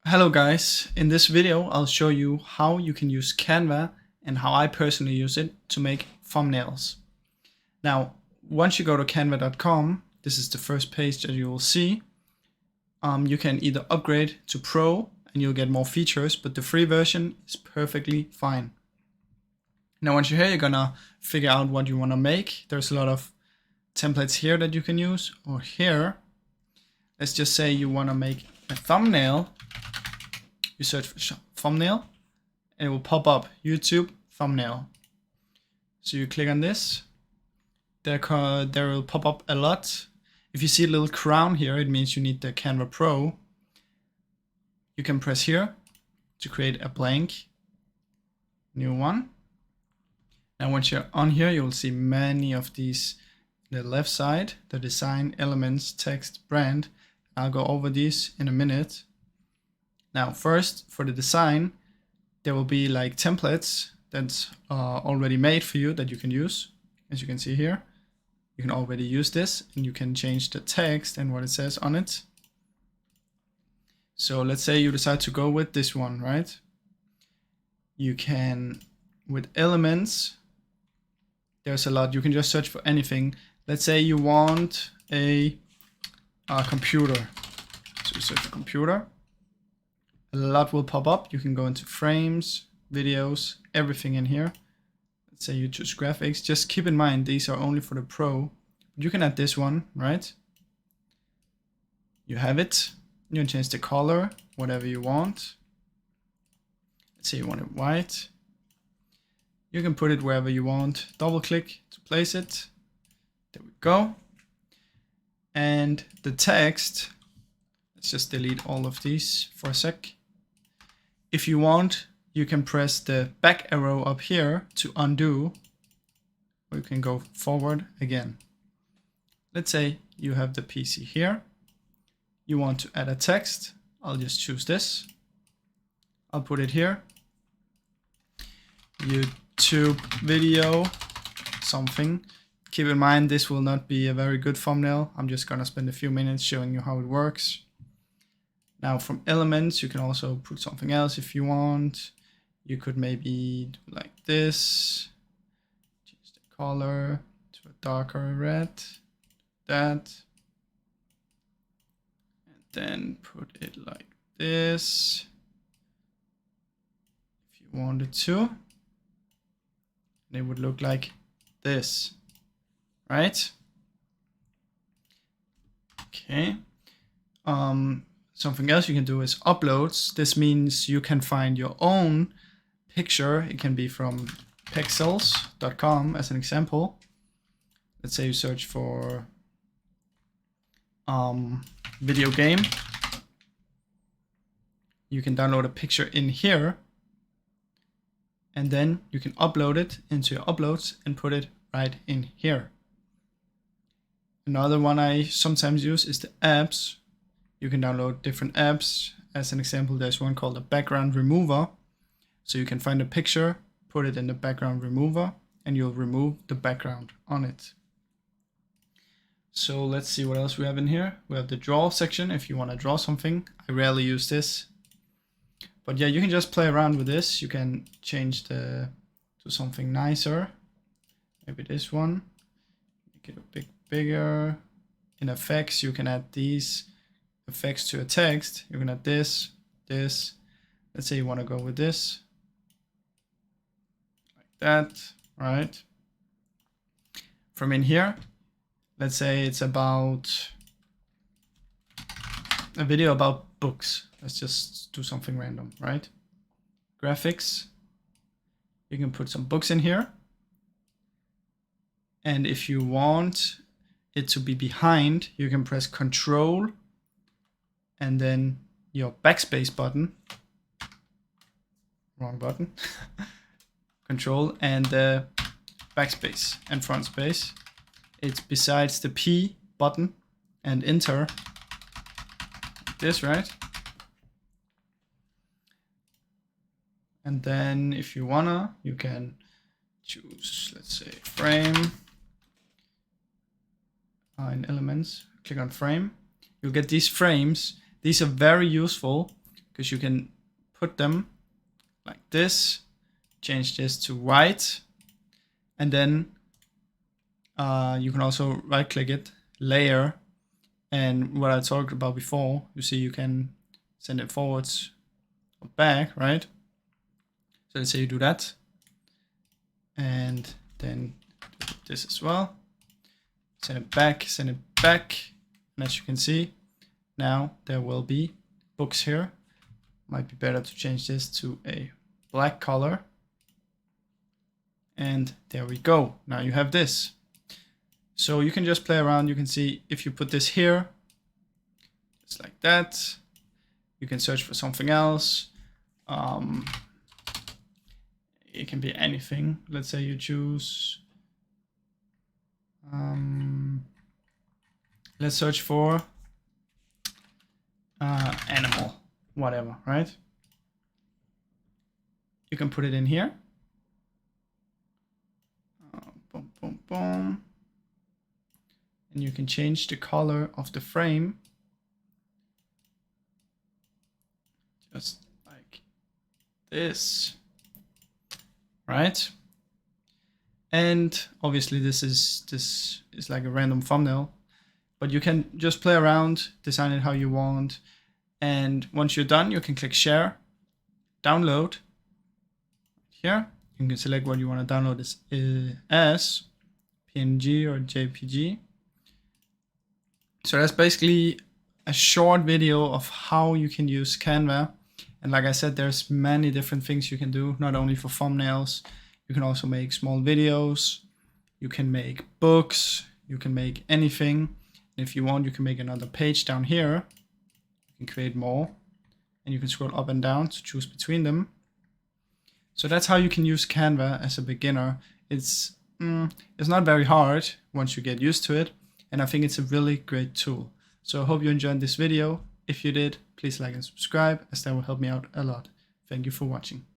Hello guys, in this video I'll show you how you can use Canva and how I personally use it to make thumbnails. Now, once you go to canva.com, this is the first page that you will see. You can either upgrade to Pro and you'll get more features, but the free version is perfectly fine. Now once you're here, you're gonna figure out what you wanna make. There's a lot of templates here that you can use, or here. Let's just say you wanna make a thumbnail. You search for thumbnail and it will pop up YouTube thumbnail. So you click on this, there will pop up a lot. If you see a little crown here, it means you need the Canva Pro. You can press here to create a blank new one. Now once you're on here, you will see many of these on the left side, the design, elements, text, brand. I'll go over these in a minute. Now first, for the design, there will be like templates that's already made for you that you can use. As you can see here, you can already use this and you can change the text and what it says on it. So let's say you decide to go with this one, right? You can, with elements, there's a lot. You can just search for anything. Let's say you want a computer. So you search for computer. A lot will pop up. You can go into frames, videos, everything in here. Let's say you choose graphics. Just keep in mind, these are only for the Pro. You can add this one, right? You have it. You can change the color, whatever you want. Let's say you want it white. You can put it wherever you want. Double click to place it. There we go. And the text, let's just delete all of these for a sec. If you want, you can press the back arrow up here to undo, or you can go forward again. Let's say you have the PC here. You want to add a text. I'll just choose this. I'll put it here. YouTube video something. Keep in mind, this will not be a very good thumbnail. I'm just gonna spend a few minutes showing you how it works. Now from elements, you can also put something else if you want. You could maybe do like this. Change the color to a darker red. That. And then put it like this. If you wanted to. And it would look like this. Right? Okay. Something else you can do is uploads. This means you can find your own picture. It can be from pexels.com as an example. Let's say you search for video game. You can download a picture in here. And then you can upload it into your uploads and put it right in here. Another one I sometimes use is the apps. You can download different apps. As an example, there's one called a background remover. So you can find a picture, put it in the background remover, and you'll remove the background on it. So let's see what else we have in here. We have the draw section if you want to draw something. I rarely use this. But yeah, you can just play around with this. You can change to something nicer. Maybe this one. Make it a bit bigger. In effects, you can add these effects to a text. You can add this. Let's say you want to go with this. Like that, right? From in here, let's say it's about a video about books. Let's just do something random, right? Graphics. You can put some books in here. And if you want it to be behind, you can press Control and then your backspace button. Wrong button. Control and the backspace and front space. It's besides the P button and enter. This, right? And then if you wanna, you can choose, let's say, frame. In elements, click on frame. You'll get these frames. These are very useful because you can put them like this, change this to white, and then you can also right click it, layer, and what I talked about before, you see you can send it forwards or back, right? So let's say you do that, and then do this as well, send it back, and as you can see, now there will be books here. Might be better to change this to a black color. And there we go. Now you have this. So you can just play around. You can see if you put this here, it's like that. You can search for something else. It can be anything. Let's say you choose, let's search for animal, whatever, right? You can put it in here. Boom, boom, boom. And you can change the color of the frame. Just like this, right? And obviously this is like a random thumbnail, but you can just play around, design it how you want. And once you're done, you can click share, download. Here, you can select what you want to download as PNG or JPG. So that's basically a short video of how you can use Canva. And like I said, there's many different things you can do, not only for thumbnails. You can also make small videos. You can make books. You can make anything. And if you want, you can make another page down here. You can create more. And you can scroll up and down to choose between them. So that's how you can use Canva as a beginner. It's not very hard once you get used to it. And I think it's a really great tool. So I hope you enjoyed this video. If you did, please like and subscribe, as that will help me out a lot. Thank you for watching.